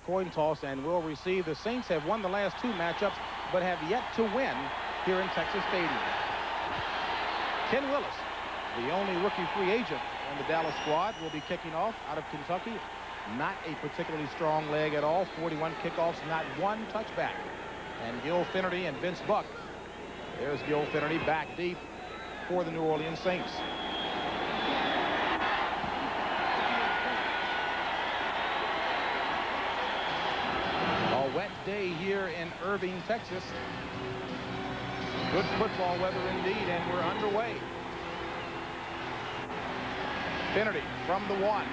coin toss and will receive. The Saints have won the last 2 matchups, but have yet to win here in Texas Stadium. Ken Willis, the only rookie free agent on the Dallas squad, will be kicking off out of Kentucky. Not a particularly strong leg at all. 41 kickoffs, not 1 touchback. And Gil Finnerty and Vince Buck. There's Gil Finnerty back deep for the New Orleans Saints. A wet day here in Irving, Texas. Good football weather indeed, and we're underway. Finnerty from the 1.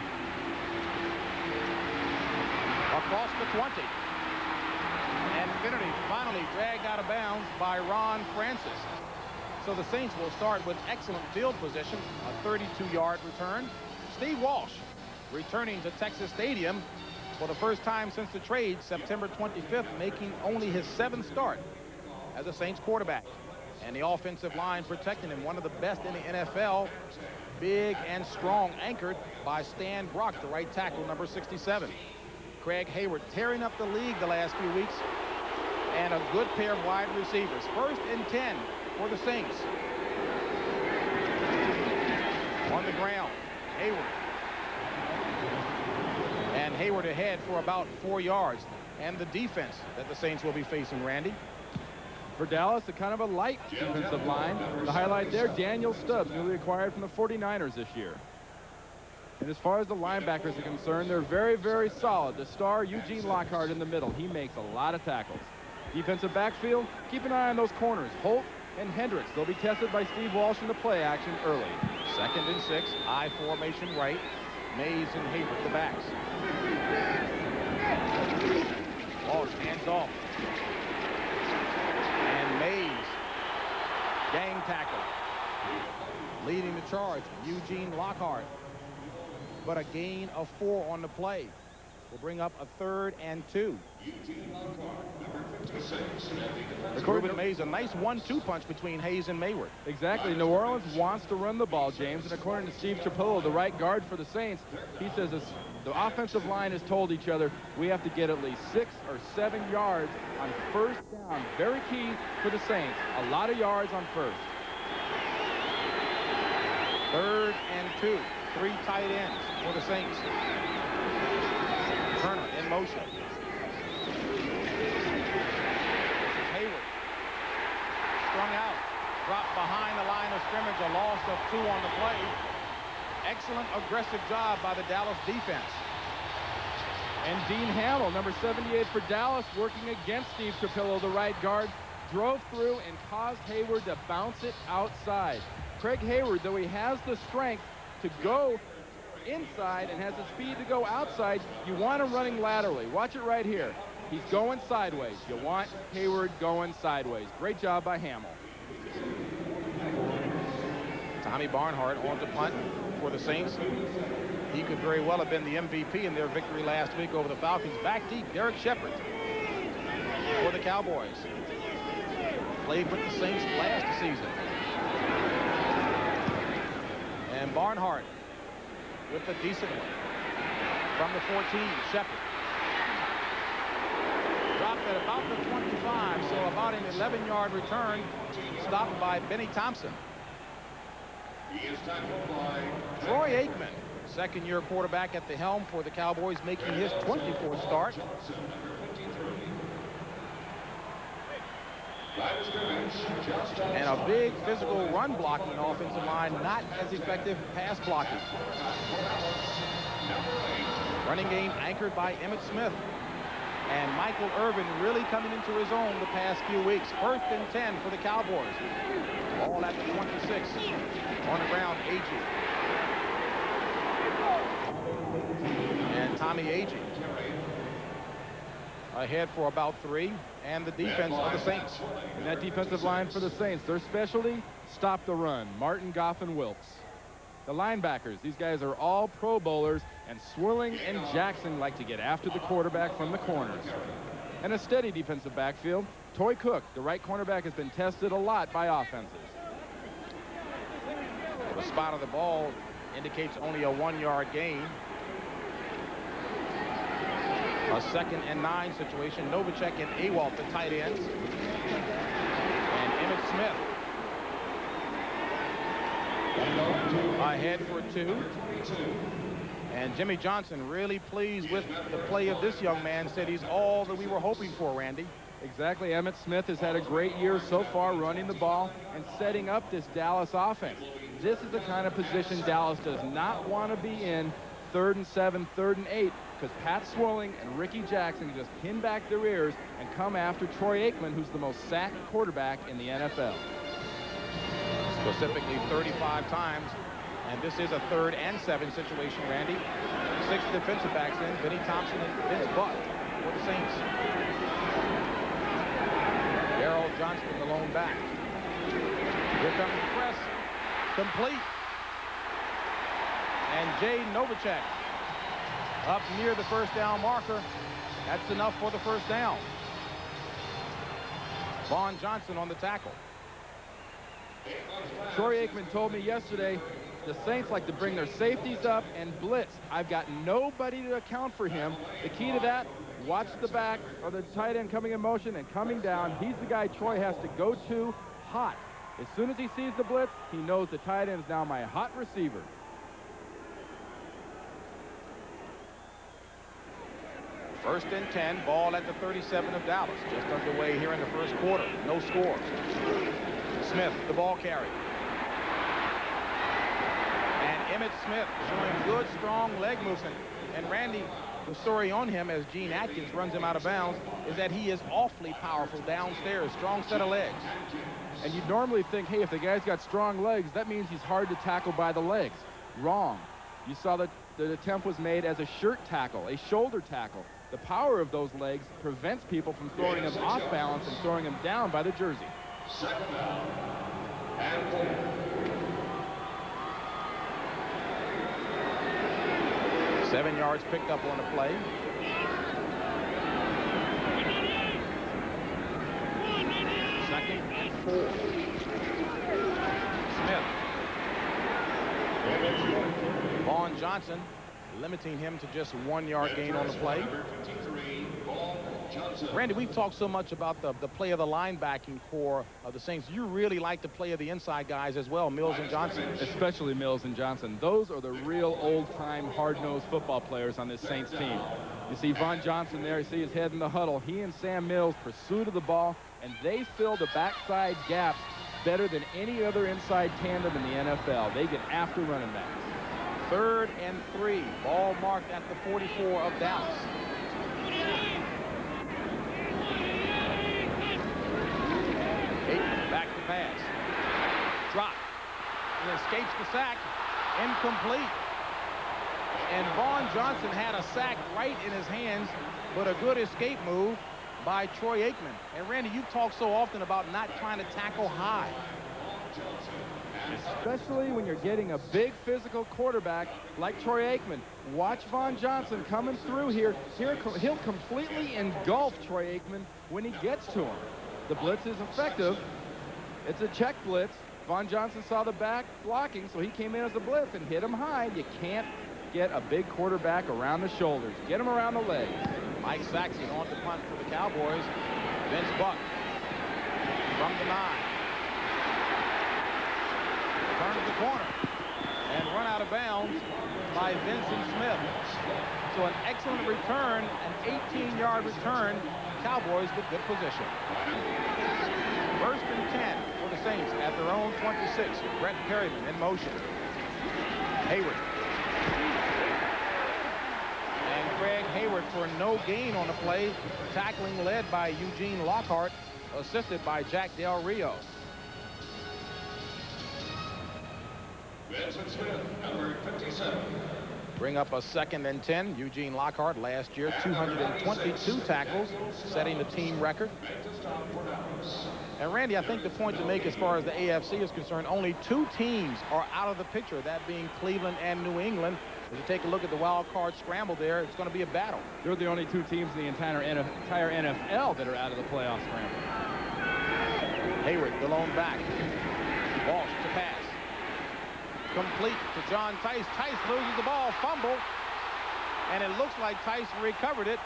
Across the 20. And Finnerty finally dragged out of bounds by Ron Francis. So the Saints will start with excellent field position, a 32-yard return. Steve Walsh returning to Texas Stadium for the first time since the trade, September 25th, making only his 7th start as a Saints quarterback. And the offensive line protecting him, one of the best in the NFL, big and strong, anchored by Stan Brock, the right tackle, number 67. Craig Hayward tearing up the league the last few weeks, and a good pair of wide receivers. 1st and 10 for the Saints. On the ground, Hayward. And Hayward ahead for about 4 yards. And the defense that the Saints will be facing, Randy. For Dallas, a kind of a light defensive line. The highlight there, Daniel Stubbs, newly acquired from the 49ers this year. And as far as the linebackers are concerned, they're very, very solid. The star, Eugene Lockhart, in the middle. He makes a lot of tackles. Defensive backfield, keep an eye on those corners. Holt and Hendricks. They'll be tested by Steve Walsh in the play action early. 2nd and 6, I formation right. Mays and Hayward the backs. Walsh hands off. And Mays, gang tackle. Leading the charge, Eugene Lockhart. But a gain of 4 on the play will bring up a 3rd and 2. Ruben Mays, a nice 1-2 punch between Hayes and Mayward. Exactly. New Orleans wants to run the ball, James, and according to Steve Trapillo, the right guard for the Saints, he says the offensive line has told each other we have to get at least 6 or 7 yards on 1st down. Very key for the Saints. A lot of yards on 1st. 3rd and 2. 3 tight ends for the Saints. Turner in motion. Hayward. Strung out. Dropped behind the line of scrimmage. A loss of 2 on the play. Excellent aggressive job by the Dallas defense. And Dean Hamill, number 78 for Dallas, working against Steve Trapillo, the right guard, drove through and caused Hayward to bounce it outside. Craig Hayward, though he has the strength to go inside and has the speed to go outside, you want him running laterally. Watch it right here. He's going sideways. You want Hayward going sideways. Great job by Hamill. Tommy Barnhart on to punt for the Saints. He could very well have been the MVP in their victory last week over the Falcons. Back deep, Derek Shepard for the Cowboys. Played with the Saints last season. And Barnhart with a decent one. From the 14, Shepard. Dropped at about the 25, so about an 11-yard return. Stopped by Benny Thompson. Troy Aikman, second-year quarterback at the helm for the Cowboys, making his 24th start. And a big physical run blocking offensive line, not as effective pass blocking. Running game anchored by Emmitt Smith. And Michael Irvin really coming into his own the past few weeks. 1st and 10 for the Cowboys. All at the 26. On the ground, Agee. And Tommy Agee ahead for about 3. And the defense of the Saints. And that defensive line for the Saints, their specialty, stop the run. Martin, Goff, and Wilkes. The linebackers, these guys are all Pro Bowlers, and Swirling and Jackson like to get after the quarterback from the corners. And a steady defensive backfield. Toy Cook, the right cornerback, has been tested a lot by offenses. The spot of the ball indicates only a 1-yard gain. A 2nd and 9 situation. Novacek and Awalt, the tight ends. And Emmitt Smith ahead for 2. And Jimmy Johnson really pleased with the play of this young man. Said he's all that we were hoping for, Randy. Exactly. Emmitt Smith has had a great year so far running the ball and setting up this Dallas offense. This is the kind of position Dallas does not want to be in, 3rd and 7, 3rd and 8, because Pat Swilling and Ricky Jackson can just pin back their ears and come after Troy Aikman, who's the most sacked quarterback in the NFL. Specifically 35 times. And this is a 3rd and 7 situation, Randy. 6 defensive backs in, Vinnie Thompson and Vince Buck for the Saints. Darrell Johnston, the lone back. Here comes the press. Complete. And Jay Novacek up near the 1st down marker. That's enough for the 1st down. Vaughn Johnson on the tackle. Troy Aikman told me yesterday the Saints like to bring their safeties up and blitz. I've got nobody to account for him. The key to that, watch the back or the tight end coming in motion and coming down. He's the guy Troy has to go to hot. As soon as he sees the blitz, he knows the tight end is now my hot receiver. First and 10, ball at the 37 of Dallas. Just underway here in the 1st quarter. No score. Smith, the ball carry. And Emmitt Smith showing good, strong leg movement. And Randy, the story on him as Gene Atkins runs him out of bounds is that he is awfully powerful downstairs. Strong set of legs. And you'd normally think, hey, if the guy's got strong legs, that means he's hard to tackle by the legs. Wrong. You saw that the attempt was made as a shirt tackle, a shoulder tackle. The power of those legs prevents people from throwing them off balance and throwing them down by the jersey. 2nd down and 4. Seven yards picked up on the play. Second and 4. Smith. Vaughn Johnson limiting him to just 1 yard gain on the play. Randy, we've talked so much about the play of the linebacking core of the Saints. You really like the play of the inside guys as well, Mills and Johnson. Especially Mills and Johnson. Those are the real old-time, hard-nosed football players on this Saints team. You see Vaughn Johnson there. You see his head in the huddle. He and Sam Mills pursuit of the ball, and they fill the backside gaps better than any other inside tandem in the NFL. They get after running backs. 3rd and 3. Ball marked at the 44 of Dallas. Aikman back to pass. Drop. He escapes the sack. Incomplete. And Vaughn Johnson had a sack right in his hands, but a good escape move by Troy Aikman. And Randy, you talk so often about not trying to tackle high. Especially when you're getting a big physical quarterback like Troy Aikman. Watch Vaughn Johnson coming through here. He'll completely engulf Troy Aikman when he gets to him. The blitz is effective. It's a check blitz. Vaughn Johnson saw the back blocking, so he came in as a blitz and hit him high. You can't get a big quarterback around the shoulders. Get him around the legs. Mike Saxon on to punt for the Cowboys. Vince Buck from the 9. Turns the corner and run out of bounds by Vincent Smith. So an excellent return, an 18-yard return. Cowboys with good position. 1st and 10 for the Saints at their own 26. Brett Perryman in motion. Hayward. And Craig Hayward for no gain on the play. Tackling led by Eugene Lockhart, assisted by Jack Del Rio. Vincent Smith, number 57. Bring up a 2nd and 10. Eugene Lockhart last year, 222 tackles, setting the team record. And Randy, I think the point to make as far as the AFC is concerned, only 2 teams are out of the picture, that being Cleveland and New England. As you take a look at the wild card scramble there, it's going to be a battle. They're the only 2 teams in the entire NFL that are out of the playoff scramble. Hayward, the lone back. Walsh to pass. Complete to John Tice. Tice loses the ball, fumble, and it looks like Tice recovered it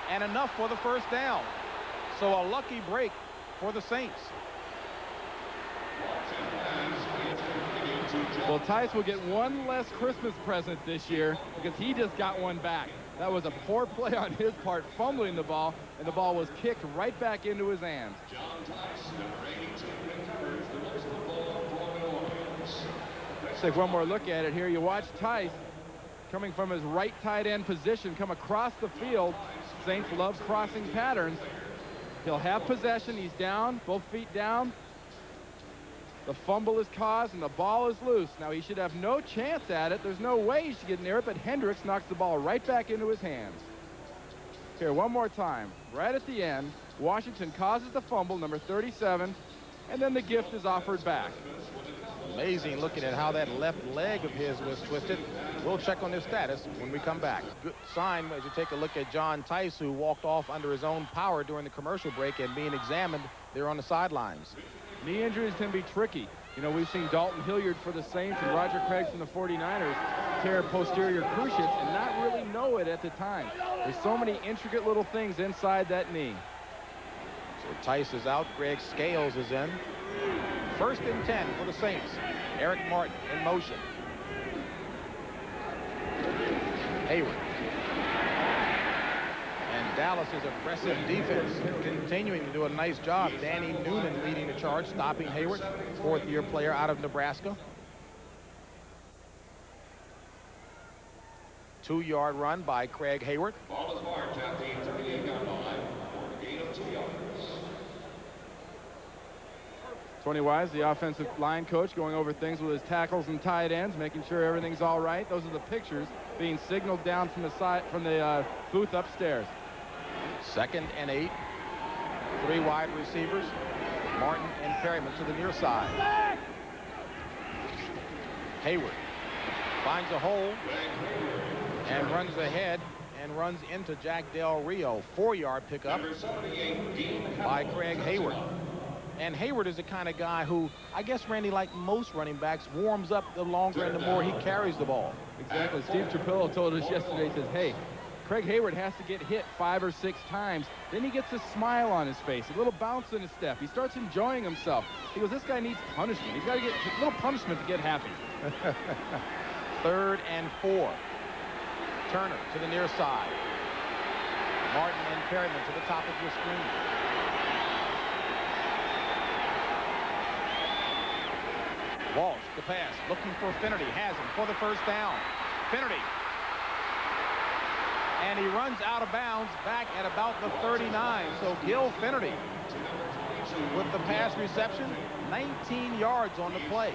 and enough for the first down. So a lucky break for the Saints. Well, Tice will get one less Christmas present this year because he just got one back. That was a poor play on his part, fumbling the ball, and the ball was kicked right back into his hands. John Tice, number 82, recovers the most football for New Orleans. Let's take one more look at it here. You watch Tice coming from his right tight end position come across the field. Saints love crossing patterns. He'll have possession. He's down, both feet down. The fumble is caused and the ball is loose. Now he should have no chance at it. There's no way he should get near it, but Hendricks knocks the ball right back into his hands. Here, one more time. Right at the end, Washington causes the fumble, number 37, and then the gift is offered back. Amazing looking at how that left leg of his was twisted. We'll check on his status when we come back. Good sign as you take a look at John Tice, who walked off under his own power during the commercial break and being examined there on the sidelines. Knee injuries can be tricky. You know, we've seen Dalton Hilliard for the Saints and Roger Craig from the 49ers tear posterior cruciates and not really know it at the time. There's so many intricate little things inside that knee. So Tice is out. Greg Scales is in. 1st and 10 for the Saints. Eric Martin in motion. Hayward. And Dallas's aggressive defense continuing to do a nice job. Danny Noonan leading the charge, stopping Hayward, 4th-year player out of Nebraska. 2-yard run by Craig Hayward. Ball is marked at the 38-yard line for a gain of 2 yards. Tony Wise, the offensive line coach, going over things with his tackles and tight ends, making sure everything's all right. Those are the pictures being signaled down from the side, from the booth upstairs. 2nd and 8. 3 wide receivers. Martin and Perryman to the near side. Hayward finds a hole and runs ahead and runs into Jack Del Rio. 4-yard pickup by Craig Hayward. And Hayward is the kind of guy who, I guess, Randy, like most running backs, warms up the longer and the more he carries the ball. Exactly. Steve Trapillo told us yesterday, he says, hey, Craig Hayward has to get hit 5 or 6 times. Then he gets a smile on his face, a little bounce in his step. He starts enjoying himself. He goes, this guy needs punishment. He's got to get a little punishment to get happy. 3rd and 4. Turner to the near side. Martin and Perryman to the top of your screen. Walsh, the pass, looking for Finnerty, has him for the first down. Finnerty. And he runs out of bounds back at about the 39. So Gil Finnerty with the pass reception, 19 yards on the play.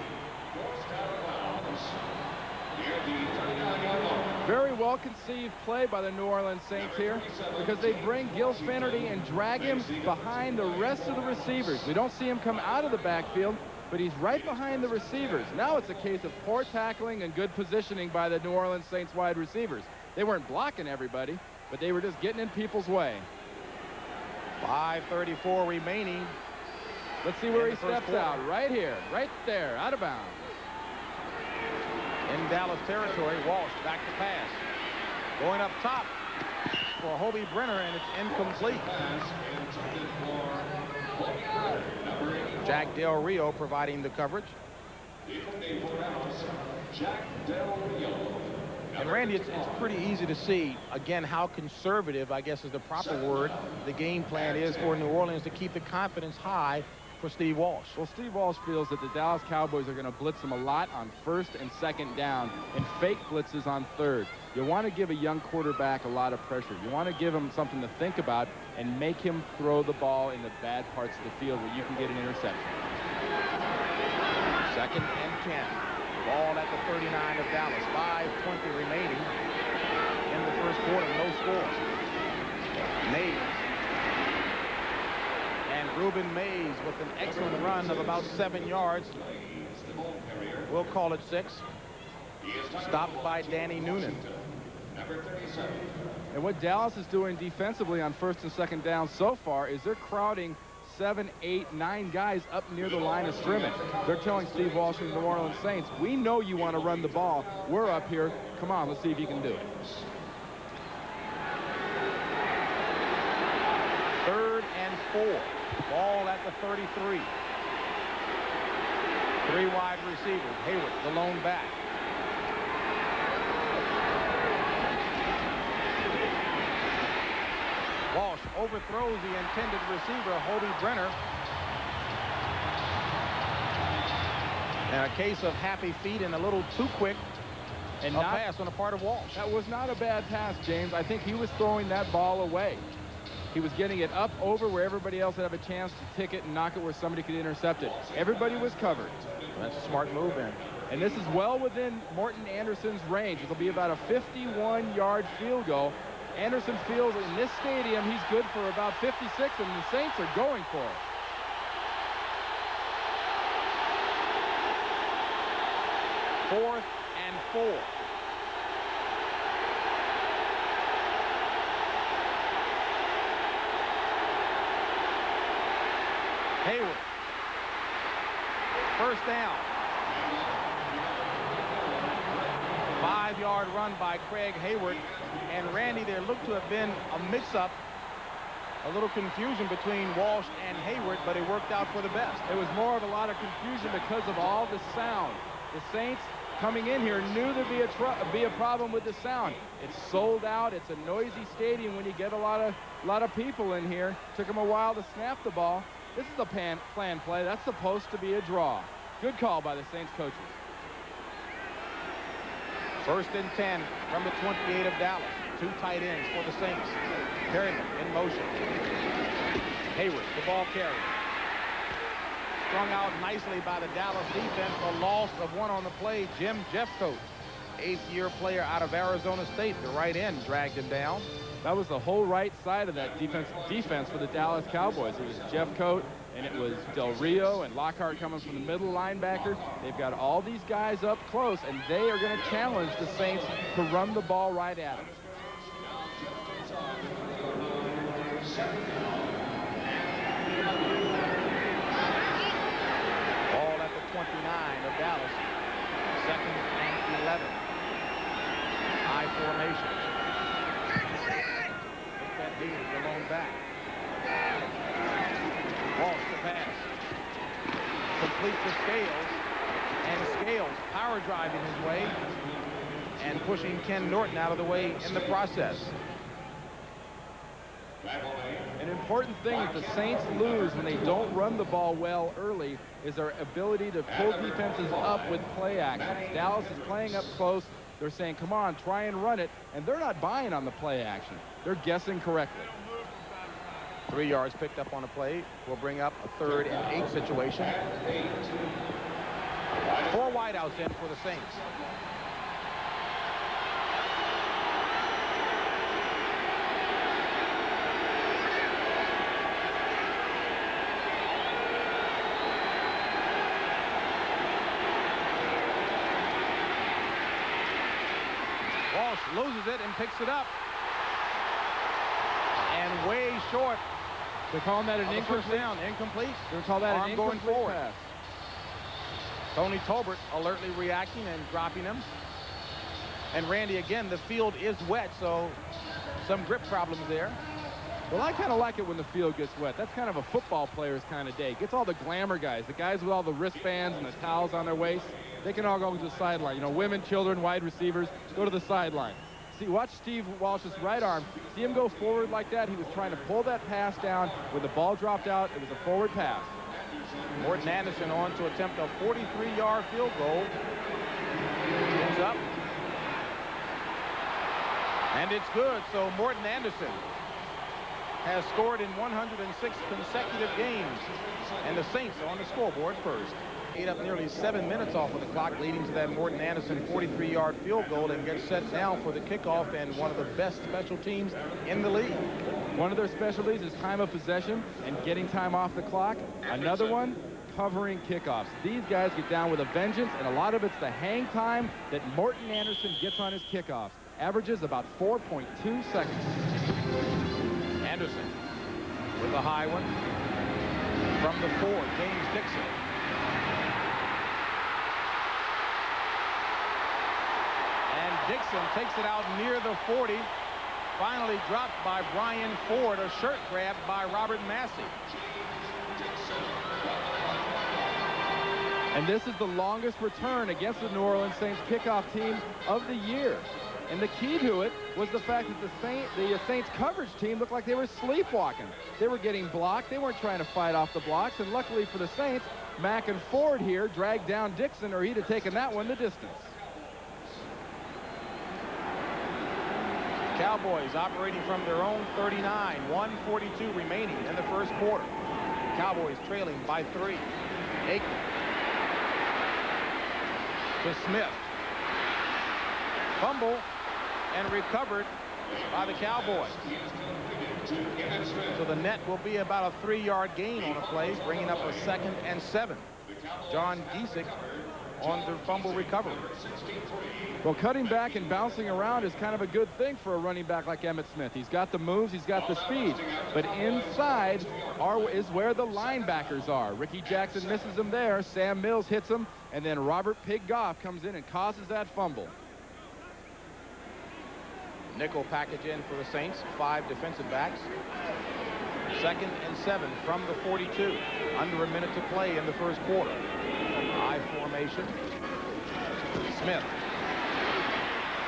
Very well conceived play by the New Orleans Saints here because they bring Gil Finnerty and drag him behind the rest of the receivers. We don't see him come out of the backfield, but he's right behind the receivers. Now it's a case of poor tackling and good positioning by the New Orleans Saints wide receivers. They weren't blocking everybody, but they were just getting in people's way. 5:34 remaining. Let's see where he steps out. Right here, right there, out of bounds. In Dallas territory, Walsh back to pass. Going up top for Hobie Brenner, and it's incomplete. Jack Del Rio providing the coverage. And Randy, it's pretty easy to see, again, how conservative, I guess is the proper word, the game plan is for New Orleans to keep the confidence high for Steve Walsh. Well, Steve Walsh feels that the Dallas Cowboys are going to blitz him a lot on 1st and 2nd down and fake blitzes on 3rd. You want to give a young quarterback a lot of pressure. You want to give him something to think about and make him throw the ball in the bad parts of the field where you can get an interception. 2nd and 10. Ball at the 39 of Dallas. 5:20 remaining in the first quarter. No score. Mays. And Reuben Mays with an excellent run of about 7 yards. We'll call it 6. Stopped by Danny Noonan. And what Dallas is doing defensively on 1st and 2nd down so far is they're crowding 7, 8, 9 guys up near the line of scrimmage. They're telling Steve Walsh and the New Orleans Saints, we know you want to run the ball. We're up here. Come on, let's see if you can do it. 4. Ball at the 33. 3 wide receivers. Hayward, the lone back. Walsh overthrows the intended receiver, Hobie Brenner. And a case of happy feet and a little too quick and a pass on the part of Walsh. That was not a bad pass, James. I think he was throwing that ball away. He was getting it up over where everybody else would have a chance to tick it and knock it where somebody could intercept it. Everybody was covered. That's a smart move, then. And this is well within Morton Anderson's range. It'll be about a 51-yard field goal. Anderson feels in this stadium he's good for about 56, and the Saints are going for it. Fourth and 4. Hayward. First down. 5-yard run by Craig Hayward. And Randy, there looked to have been a mix-up, a little confusion between Walsh and Hayward, but it worked out for the best. It was more of a lot of confusion because of all the sound. The Saints coming in here knew there'd be a problem with the sound. It's sold out. It's a noisy stadium when you get a lot of people in here. Took them a while to snap the ball. This is a planned play. That's supposed to be a draw. Good call by the Saints coaches. First and 10 from the 28 of Dallas. 2 tight ends for the Saints. Perryman in motion. Hayward, the ball carrier. Strung out nicely by the Dallas defense. A loss of 1 on the play. Jim Jeffcoat, 8th-year player out of Arizona State. The right end dragged him down. That was the whole right side of that defense for the Dallas Cowboys. It was Jeffcoat, and it was Del Rio and Lockhart coming from the middle linebacker. They've got all these guys up close, and they are going to challenge the Saints to run the ball right at them. Ball at the 29 of Dallas. 2nd and 11. High formation. The lone back. Walsh the pass. Complete to Scales. And Scales power driving his way and pushing Ken Norton out of the way in the process. An important thing that the Saints lose when they don't run the ball well early is their ability to pull defenses up with play action. Dallas is playing up close. They're saying, come on, try and run it. And they're not buying on the play action. They're guessing correctly. 3 yards picked up on the play. Will bring up a 3rd and 8 situation. 4 wideouts in for the Saints. Walsh loses it and picks it up. And way short. They're calling that an incomplete. Down. Incomplete. They're calling that an incomplete going forward. pass. Tony Tolbert alertly reacting and dropping him. And Randy, again, the field is wet, so some grip problems there. Well, I kind of like it when the field gets wet. That's kind of a football player's kind of day. Gets all the glamour guys, the guys with all the wristbands and the towels on their waist. They can all go to the sideline. You know, women, children, wide receivers, go to the sideline. See, watch Steve Walsh's right arm. See him go forward like that? He was trying to pull that pass down. When the ball dropped out, it was a forward pass. Morton Anderson on to attempt a 43-yard field goal. It's up. And it's good. So Morton Anderson has scored in 106 consecutive games. And the Saints are on the scoreboard first. Ate up nearly 7 minutes off of the clock, leading to that Morton Anderson 43-yard field goal, and gets set now for the kickoff and one of the best special teams in the league. One of their specialties is time of possession and getting time off the clock. Another one, covering kickoffs. These guys get down with a vengeance, and a lot of it's the hang time that Morton Anderson gets on his kickoffs. Averages about 4.2 seconds. Anderson with a high one from the 4, James Dixon. And Dixon takes it out near the 40. finally dropped by Brian Ford, a shirt grab by Robert Massey. And this is the longest return against the New Orleans Saints kickoff team of the year. And the key to it was the fact that the Saints coverage team looked like they were sleepwalking. They were getting blocked. They weren't trying to fight off the blocks. And luckily for the Saints, Mack and Ford here dragged down Dixon, or he'd have taken that one the distance. Cowboys operating from their own 39, 1:42 remaining in the first quarter. Cowboys trailing by 3. Aikman to Smith. Fumble and recovered by the Cowboys. So the net will be about a 3-yard gain on a play, bringing up a 2nd and 7. John Giesick on the fumble recovery. Well, cutting back and bouncing around is kind of a good thing for a running back like Emmitt Smith. He's got the moves, he's got the speed, but inside is where the linebackers are. Ricky Jackson misses him there, Sam Mills hits him, and then Robert Pig Goff comes in and causes that fumble. Nickel package in for the Saints, 5 defensive backs. 2nd and 7 from the 42. Under a minute to play in the first quarter. I formation. Smith.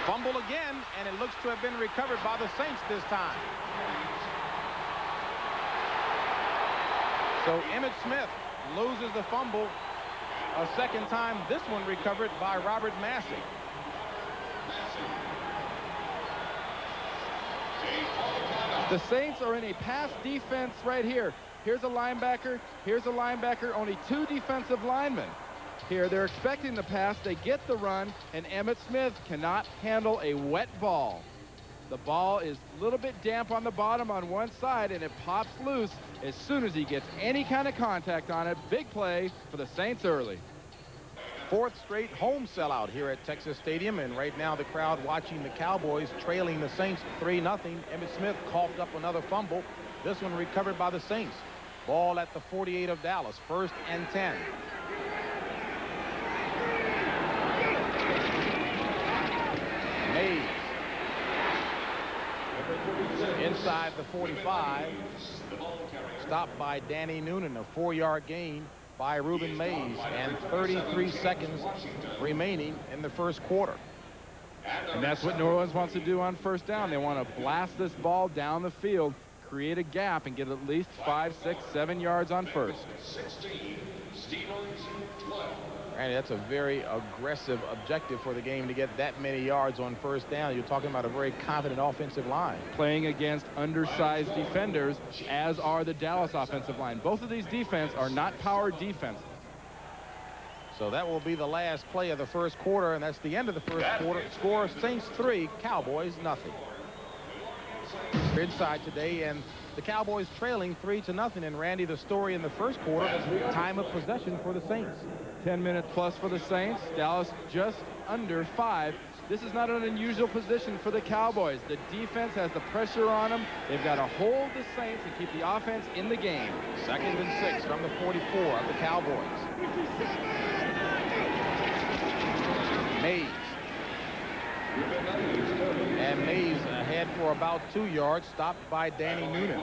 Fumble again, and it looks to have been recovered by the Saints this time. So Emmitt Smith loses the fumble a 2nd time. This one recovered by Robert Massey. The Saints are in a pass defense right here. Here's a linebacker. Here's a linebacker. Only 2 defensive linemen. Here they're expecting the pass. They get the run, and Emmitt Smith cannot handle a wet ball. The ball is a little bit damp on the bottom on one side, and it pops loose as soon as he gets any kind of contact on it. Big play for the Saints early. 4th straight home sellout here at Texas Stadium, and right now the crowd watching the Cowboys trailing the Saints 3-0. Emmitt Smith coughed up another fumble. This one recovered by the Saints. Ball at the 48 of Dallas. 1st and 10. Mays inside the 45. Stopped by Danny Noonan. A 4-yard gain by Reuben Mays, and 33 seconds remaining in the first quarter. And that's what New Orleans wants to do on 1st down. They want to blast this ball down the field, create a gap, and get at least 5, 6, 7 yards on 1st. Randy, that's a very aggressive objective for the game, to get that many yards on 1st down. You're talking about a very confident offensive line. Playing against undersized defenders, as are the Dallas offensive line. Both of these defenses are not power defense. So that will be the last play of the first quarter, and that's the end of the first quarter. Score: Saints 3, Cowboys nothing. Inside today, and the Cowboys trailing 3-0. And Randy, the story in the first quarter, time of possession for the Saints. 10 minutes plus for the Saints. Dallas just under 5. This is not an unusual position for the Cowboys. The defense has the pressure on them. They've got to hold the Saints and keep the offense in the game. 2nd and 6 from the 44 of the Cowboys. Mays. And Mays ahead for about 2 yards, stopped by Danny Noonan.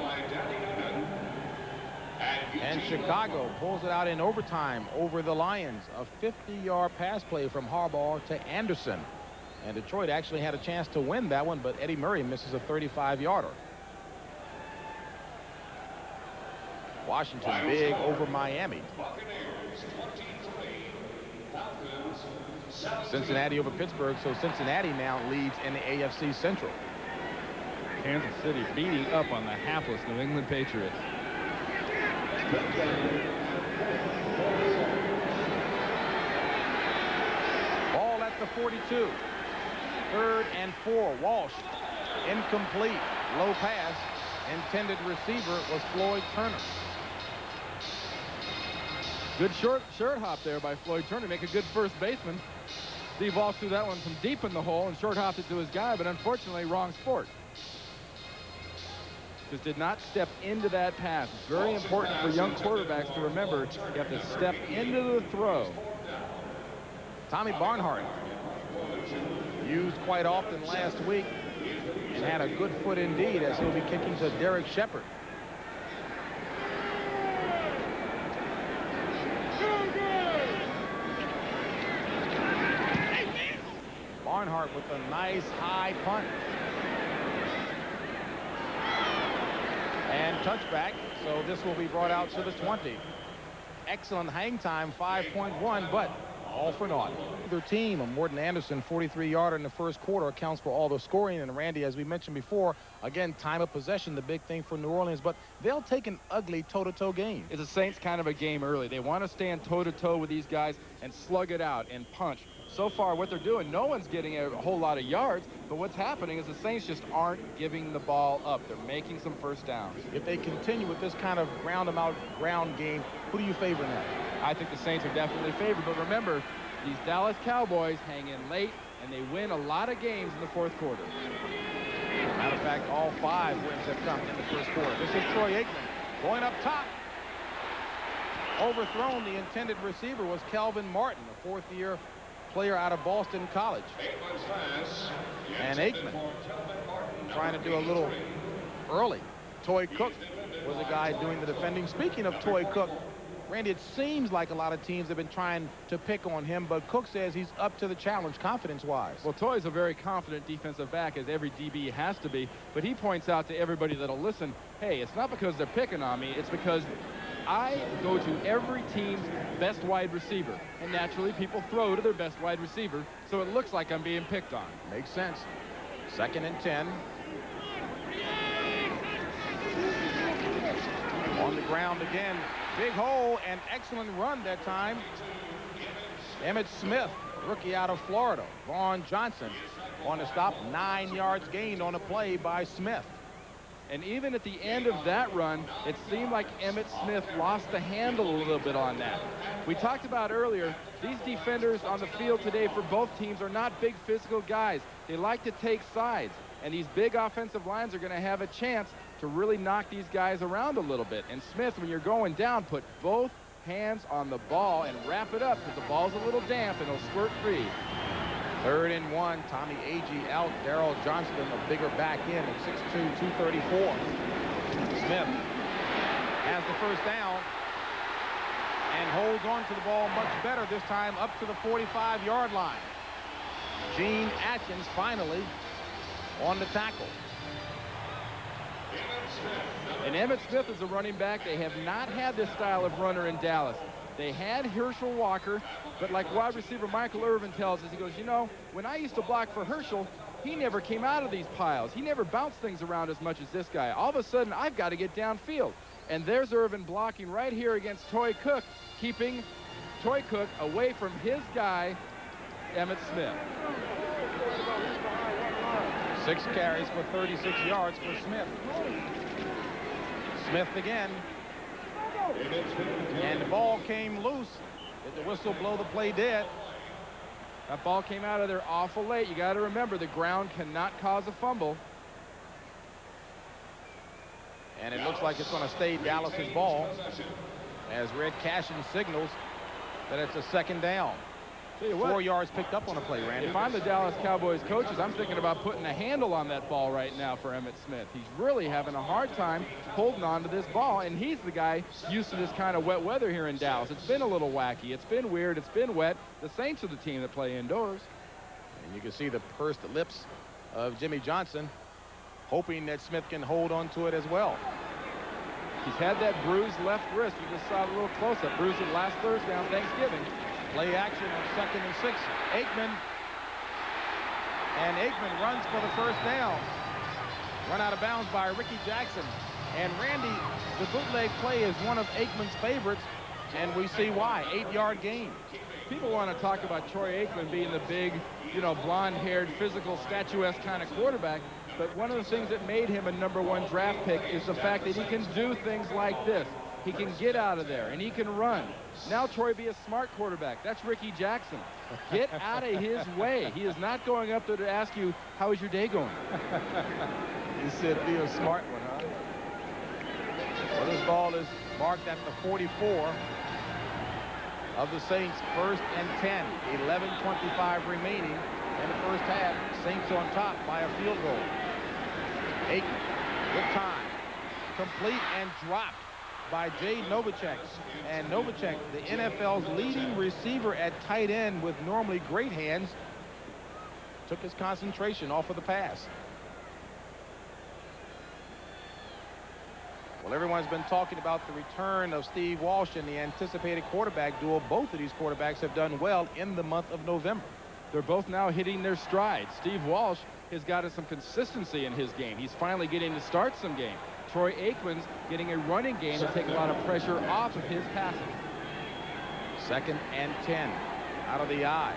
And Chicago pulls it out in overtime over the Lions. A 50-yard pass play from Harbaugh to Anderson. And Detroit actually had a chance to win that one, but Eddie Murray misses a 35-yarder. Washington big over Miami. Cincinnati over Pittsburgh, so Cincinnati now leads in the AFC Central. Kansas City beating up on the hapless New England Patriots. Ball at the 42. 3rd and 4. Walsh incomplete. Low pass. Intended receiver was Floyd Turner. Good short hop there by Floyd Turner. Make a good first baseman. Steve Walsh threw that one from deep in the hole and short hopped it to his guy, but unfortunately wrong sport. Just did not step into that pass. It's very important for young quarterbacks to remember you have to step into the throw. Tommy Barnhart used quite often last week and had a good foot indeed, as he'll be kicking to Derek Shepard. Barnhart with a nice high punt. And touchback, so this will be brought out to the 20. Excellent hang time, 5.1, but all for naught. Their team, a Morton Anderson 43-yarder in the first quarter, accounts for all the scoring. And Randy, as we mentioned before, again, time of possession, the big thing for New Orleans, but they'll take an ugly toe-to-toe game. It's a Saints kind of a game early. They want to stand toe-to-toe with these guys and slug it out and punch. So far, what they're doing, no one's getting a whole lot of yards, but what's happening is the Saints just aren't giving the ball up. They're making some first downs. If they continue with this kind of ground-them-out ground game, who do you favor in that? I think the Saints are definitely favored, but remember, these Dallas Cowboys hang in late, and they win a lot of games in the fourth quarter. Matter of fact, all 5 wins have come in the first quarter. This is Troy Aikman going up top. Overthrown, the intended receiver was Kelvin Martin, a fourth-year player out of Boston College. And Aikman trying to do a little early. Toy Cook was a guy doing the defending. Speaking of Toy Cook, Randy, it seems like a lot of teams have been trying to pick on him, but Cook says he's up to the challenge confidence-wise. Well, Toy's a very confident defensive back, as every DB has to be, but he points out to everybody that'll listen, hey, it's not because they're picking on me, it's because I go to every team's best wide receiver, and naturally people throw to their best wide receiver, so it looks like I'm being picked on. Makes sense. 2nd and 10. On the ground again. Big hole and excellent run that time. Emmitt Smith, rookie out of Florida. Vaughn Johnson on the stop. 9 yards gained on a play by Smith. And even at the end of that run, it seemed like Emmitt Smith lost the handle a little bit on that. We talked about earlier, these defenders on the field today for both teams are not big physical guys. They like to take sides. And these big offensive lines are going to have a chance to really knock these guys around a little bit. And Smith, when you're going down, put both hands on the ball and wrap it up, because the ball's a little damp and it'll squirt free. 3rd and 1. Tommy Agee out. Darrell Johnston, a bigger back in at 6'2", 234. Smith has the first down and holds on to the ball much better this time, up to the 45-yard line. Gene Atkins finally on the tackle. And Emmitt Smith is a running back. They have not had this style of runner in Dallas. They had Herschel Walker, but like wide receiver Michael Irvin tells us, he goes, you know, when I used to block for Herschel, he never came out of these piles. He never bounced things around as much as this guy. All of a sudden, I've got to get downfield. And there's Irvin blocking right here against Toy Cook, keeping Toy Cook away from his guy, Emmitt Smith. 6 carries for 36 yards for Smith. Smith again. And the ball came loose. Did the whistle blow the play dead? That ball came out of there awful late. You got to remember, the ground cannot cause a fumble. And it looks like it's going to stay Dallas's ball as Red Cashin signals that it's a 2nd down. 4 yards picked up on a play, Randy. If I'm the Dallas Cowboys coaches, I'm thinking about putting a handle on that ball right now for Emmitt Smith. He's really having a hard time holding on to this ball, and he's the guy used to this kind of wet weather here in Dallas. It's been a little wacky. It's been weird. It's been wet. The Saints are the team that play indoors. And you can see the pursed lips of Jimmy Johnson, hoping that Smith can hold on to it as well. He's had that bruised left wrist. We just saw it a little close-up. Bruised it last Thursday on Thanksgiving. Play action on 2nd and 6. Aikman. And Aikman runs for the first down. Run out of bounds by Ricky Jackson. And Randy, the bootleg play is one of Aikman's favorites, and we see why. 8-yard gain. People want to talk about Troy Aikman being the big, you know, blonde-haired, physical, statuesque kind of quarterback. But one of the things that made him a #1 draft pick is the fact that he can do things like this. He can get out of there, and he can run. Now Troy be a smart quarterback. That's Ricky Jackson. Get out of his way. He is not going up there to ask you, how is your day going? He said be a smart one, huh? Well, this ball is marked at the 44 of the Saints. 1st and 10. 11:25 remaining in the first half. Saints on top by a field goal. Aikman with time. Complete and dropped by Jade Novacek. And Novacek, the NFL's leading receiver at tight end with normally great hands, took his concentration off of the pass. Well, everyone's been talking about the return of Steve Walsh and the anticipated quarterback duel. Both of these quarterbacks have done well in the month of November. They're both now hitting their stride. Steve Walsh has gotten some consistency in his game. He's finally getting to start some game. Troy Aikman's getting a running game to take a lot of pressure off of his passing. 2nd and 10 out of the eye.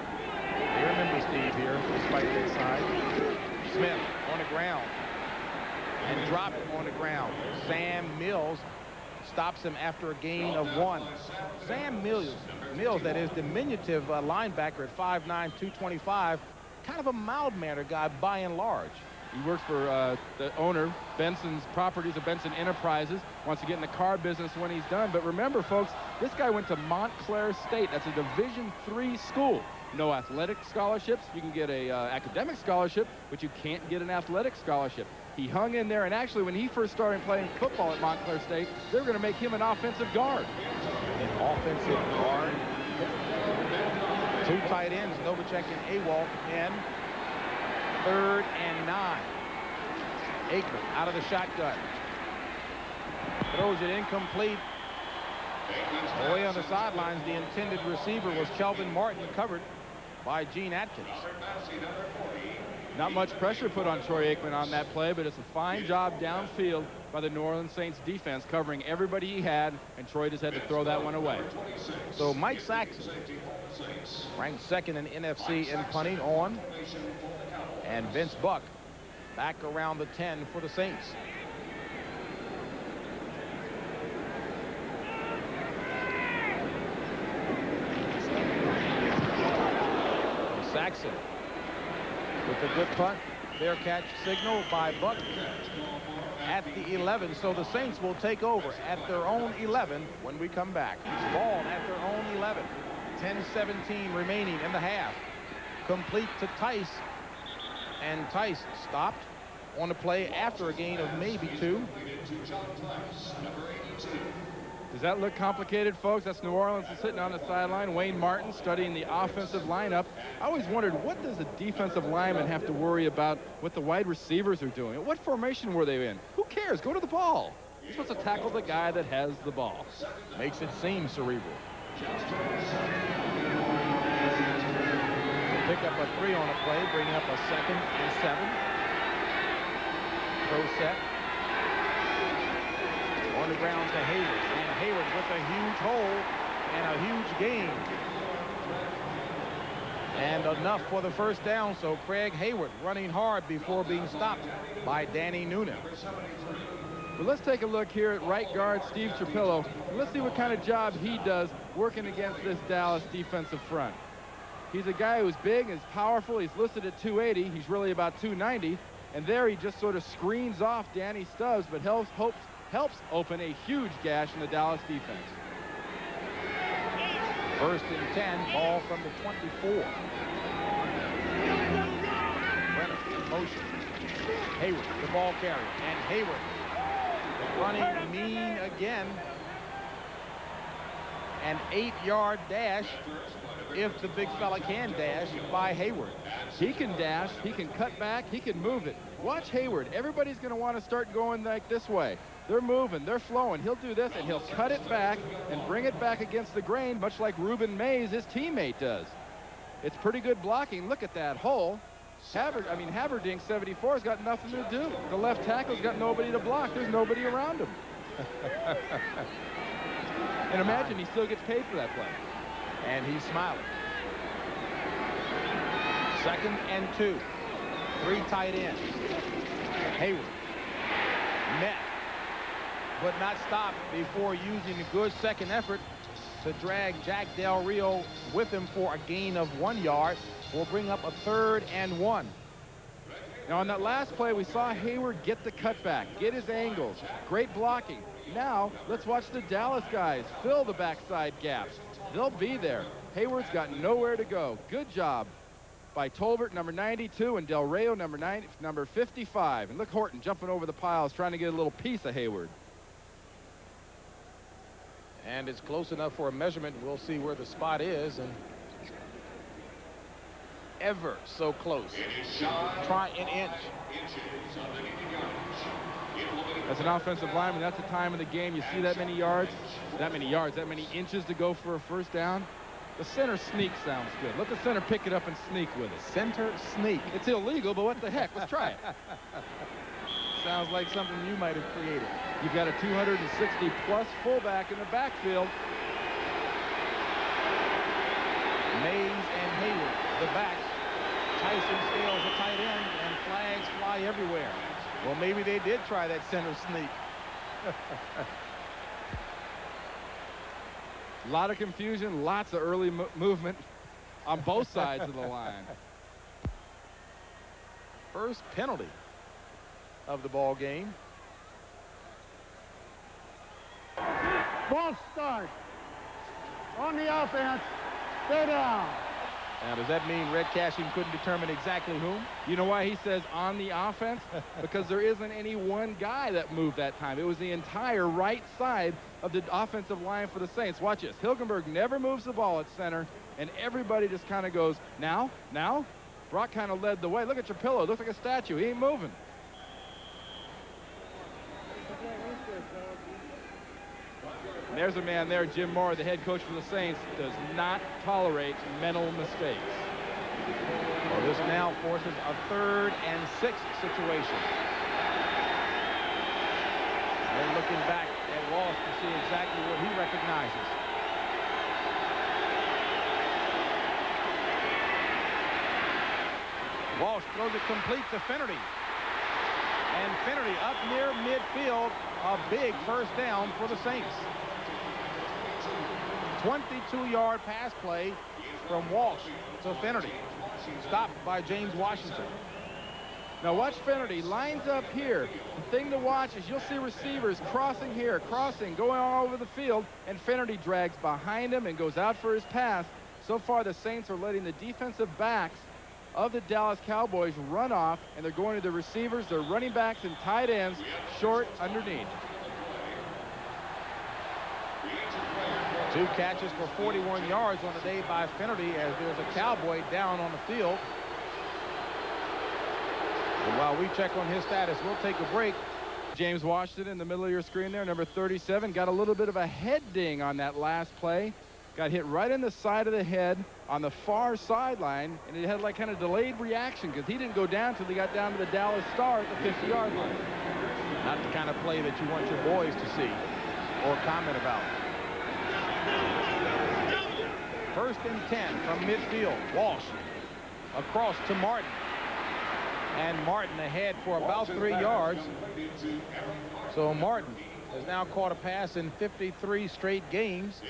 They remember Steve here despite that side. Smith on the ground and dropped on the ground. Sam Mills stops him after a gain of 1. Sam Mills, that is diminutive linebacker at 5'9", 225, kind of a mild-mannered guy by and large. He works for the owner, Benson's Properties of Benson Enterprises, wants to get in the car business when he's done. But remember, folks, this guy went to Montclair State. That's a Division III school. No athletic scholarships. You can get a academic scholarship, but you can't get an athletic scholarship. He hung in there, and actually, when he first started playing football at Montclair State, they were going to make him an offensive guard. An offensive guard. 2 tight ends, Novacek and Awalt, in 3rd and 9. Aikman out of the shotgun. Throws it incomplete. Away on the sidelines, the intended receiver was Kelvin Martin, covered by Gene Atkins. Not much pressure put on Troy Aikman on that play, but it's a fine job downfield by the New Orleans Saints defense, covering everybody he had, and Troy just had to throw that one away. So Mike Saxon, ranked 2nd in NFC in punting on, and Vince Buck back around the 10 for the Saints. Saxon with a good punt. Fair catch signal by Buck at the 11. So the Saints will take over at their own 11 when we come back. Ball at their own 11. 10-17 remaining in the half. Complete to Tice. And Tice stopped on the play after a gain of maybe 2. Does that look complicated, folks? That's New Orleans sitting on the sideline. Wayne Martin studying the offensive lineup. I always wondered, what does a defensive lineman have to worry about what the wide receivers are doing? What formation were they in? Who cares? Go to the ball. You're supposed to tackle the guy that has the ball. Makes it seem cerebral. Pick up a 3 on a play, bringing up a 2nd and 7. Throw set. On the ground to Hayward, and Hayward with a huge hole and a huge gain. And enough for the first down, so Craig Hayward running hard before being stopped by Danny Noonan. Well, let's take a look here at right guard Steve Trapillo. Let's see what kind of job he does working against this Dallas defensive front. He's a guy who's big, is powerful. He's listed at 280. He's really about 290. And there he just sort of screens off Danny Stubbs, but helps open a huge gash in the Dallas defense. 1st and 10, ball from the 24. Brenner in motion. Hayward, the ball carrier, and Hayward running mean again. An 8-yard dash, if the big fella can dash, by Hayward. He can dash, he can cut back, he can move it. Watch Hayward. Everybody's going to want to start going like this way. They're moving, they're flowing. He'll do this, and he'll cut it back and bring it back against the grain, much like Ruben Mays, his teammate, does. It's pretty good blocking. Look at that hole. Haverdink, 74, has got nothing to do. The left tackle's got nobody to block. There's nobody around him. And imagine he still gets paid for that play. And he's smiling. 2nd and 2. 3 tight ends. Hayward. Met. But not stopped before using a good second effort to drag Jack Del Rio with him for a gain of 1 yard. Will bring up a 3rd and 1. Now on that last play, we saw Hayward get the cutback, get his angles, great blocking. Now let's watch the Dallas guys fill the backside gaps. They'll be there. Hayward's got nowhere to go. Good job. by Tolbert, number 92, and Del Rey, number 55. And look, Horton jumping over the piles, trying to get a little piece of Hayward. And it's close enough for a measurement. We'll see where the spot is. And ever so close. Try an inch. As an offensive lineman, that's the time of the game. You see that many yards, that many inches to go for a first down. The center sneak sounds good. Let the center pick it up and sneak with it. Center sneak. It's illegal, but what the heck? Let's try it. Sounds like something you might have created. You've got a 260-plus fullback in the backfield. Mays and Hayward, the backs. Tyson Scales, the tight end, and flags fly everywhere. Well, maybe they did try that center sneak. A lot of confusion, lots of early movement on both sides of the line. First penalty of the ball game. Ball start. On the offense. Stay down. Now, does that mean Red Cashion couldn't determine exactly whom? You know why he says on the offense? Because there isn't any one guy that moved that time. It was the entire right side of the offensive line for the Saints. Watch this. Hilgenberg never moves the ball at center, and everybody just kind of goes, now. Brock kind of led the way. Look at Trapillo. Looks like a statue. He ain't moving. And there's a man there, Jim Moore, the head coach for the Saints, does not tolerate mental mistakes. Well, this now forces a 3rd and 6 situation. They're looking back at Walsh to see exactly what he recognizes. Walsh throws it complete to Finnerty. And Finnerty up near midfield, a big first down for the Saints. 22-yard pass play from Walsh to Finnerty. Stopped by James Washington. Now watch Finnerty, lines up here. The thing to watch is you'll see receivers crossing here, going all over the field, and Finnerty drags behind him and goes out for his pass. So far, the Saints are letting the defensive backs of the Dallas Cowboys run off, and they're going to the receivers, their running backs, and tight ends short underneath. 2 catches for 41 yards on the day by Finnerty as there's a Cowboy down on the field. And while we check on his status, we'll take a break. James Washington in the middle of your screen there, number 37, got a little bit of a head ding on that last play. Got hit right in the side of the head on the far sideline, and it had like kind of delayed reaction because he didn't go down until he got down to the Dallas Star at the 50-yard line. Not the kind of play that you want your boys to see or comment about. 1st and 10 from midfield. Walsh across to Martin. And Martin ahead for about 3 yards. So Martin has now caught a pass in 53 straight games.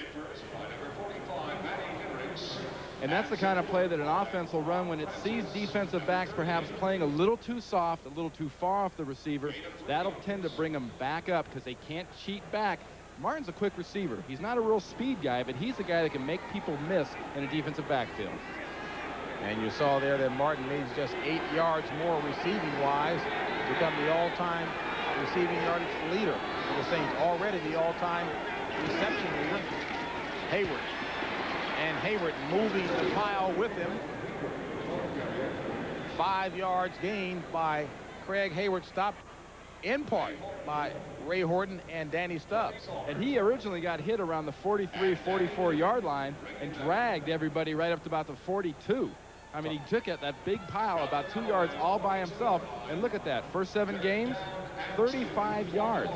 And that's the kind of play that an offense will run when it sees defensive backs perhaps playing a little too soft, a little too far off the receiver. That'll tend to bring them back up because they can't cheat back. Martin's a quick receiver. He's not a real speed guy, but he's a guy that can make people miss in a defensive backfield. And you saw there that Martin needs just 8 yards more receiving-wise to become the all-time receiving yardage leader for the Saints. Already the all-time reception leader, Hayward. And Hayward moving the pile with him. 5 yards gained by Craig Hayward, stopped in part by Ray Horton and Danny Stubbs. And he originally got hit around the 43, 44-yard line and dragged everybody right up to about the 42. I mean, he took it, that big pile, about 2 yards all by himself. And look at that, first 7 games, 35 yards.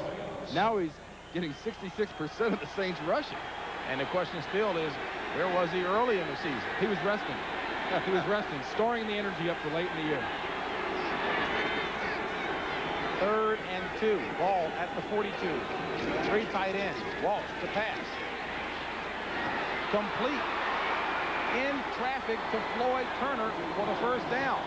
Now he's getting 66% of the Saints rushing. And the question still is, where was he early in the season? He was resting. He was resting, storing the energy up for late in the year. 3rd and 2. Ball at the 42. 3 tight ends. Walsh to pass. Complete. In traffic to Floyd Turner for the first down.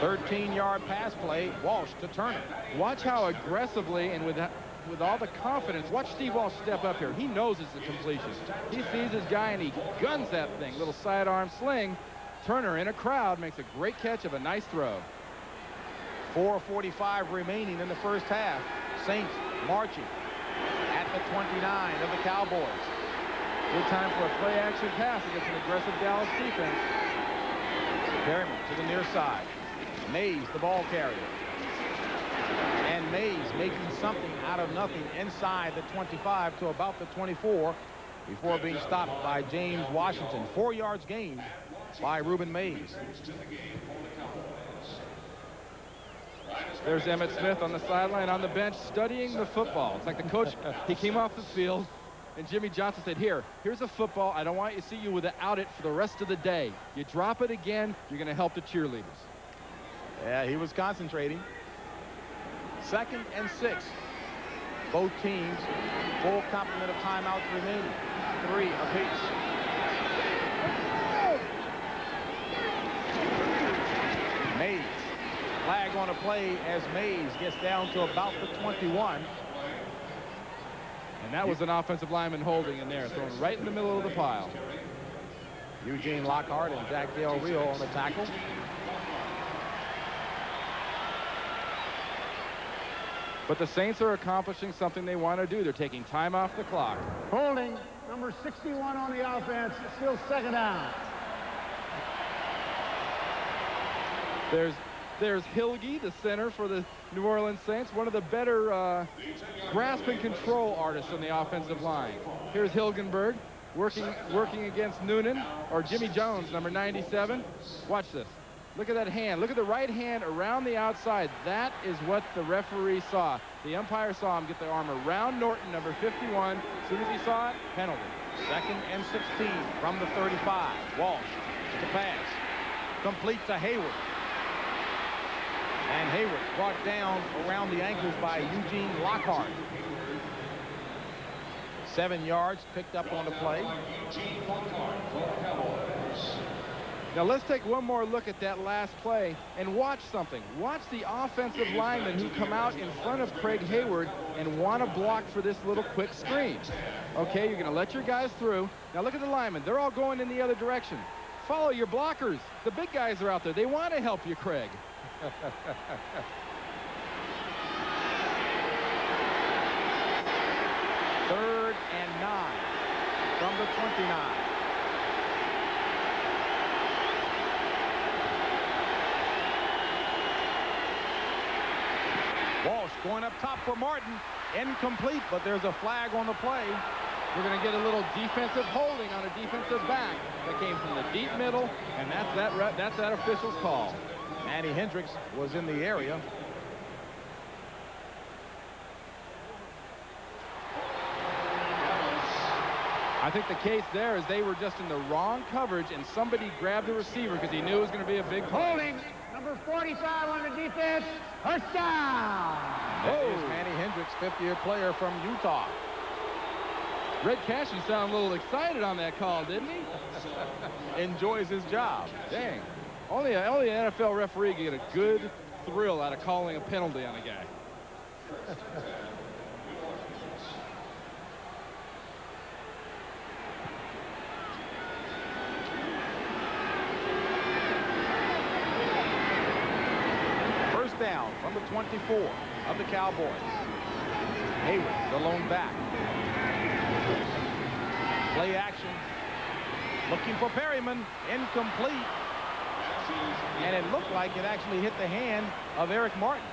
13-yard pass play. Walsh to Turner. Watch how aggressively and with with all the confidence. Watch Steve Walsh step up here. He knows it's a completion. He sees his guy and he guns that thing. Little sidearm sling. Turner in a crowd makes a great catch of a nice throw. 4:45 remaining in the first half. Saints marching at the 29 of the Cowboys. Good time for a play-action pass against an aggressive Dallas defense. Perryman to the near side. Mays, the ball carrier. And Mays making something out of nothing inside the 25 to about the 24 before being stopped by James Washington. 4 yards gained by Reuben Mays. There's Emmitt Smith on the sideline on the bench studying the football. It's like the coach, he came off the field and Jimmy Johnson said, here's a football. I don't want you to see you without it for the rest of the day. You drop it again, you're going to help the cheerleaders. Yeah, he was concentrating. 2nd and 6. Both teams, full complement of timeouts remaining. 3 apiece. Mays. Flag on a play as Mays gets down to about the 21. And that was an offensive lineman holding in there, thrown right in the middle of the pile. Eugene Lockhart and Jack Del Rio on the tackle. But the Saints are accomplishing something they want to do. They're taking time off the clock. Holding, number 61 on the offense, still 2nd down. There's Hilge, the center for the New Orleans Saints, one of the better grasp and control artists on the offensive line. Here's Hilgenberg working against Noonan, or Jimmy Jones, number 97. Watch this. Look at that hand. Look at the right hand around the outside. That is what the referee saw. The umpire saw him get the arm around Norton, number 51. As soon as he saw it, penalty. 2nd and 16 from the 35. Walsh to pass. Complete to Hayward. And Hayward brought down around the ankles by Eugene Lockhart. 7 yards picked up on the play. Now let's take one more look at that last play and watch something. Watch the offensive linemen who come out in front of Craig Hayward and want to block for this little quick screen. Okay, you're going to let your guys through. Now look at the linemen. They're all going in the other direction. Follow your blockers. The big guys are out there. They want to help you, Craig. 3rd and 9 from the 29. Walsh going up top for Martin. Incomplete, but there's a flag on the play. We're going to get a little defensive holding on a defensive back that came from the deep middle, and that's that official's call. Manny Hendricks was in the area. I think the case there is they were just in the wrong coverage and somebody grabbed the receiver because he knew it was going to be a big play. Holding, number 45 on the defense, 1st down. That is Manny Hendricks, 5th-year player from Utah. Red Cashin sounded a little excited on that call, didn't he? Enjoys his job. Dang. Only an NFL referee can get a good thrill out of calling a penalty on a guy. First down from the 24 of the Cowboys. Hayward, the lone back. Play action. Looking for Perryman. Incomplete. And it looked like it actually hit the hand of Eric Martin.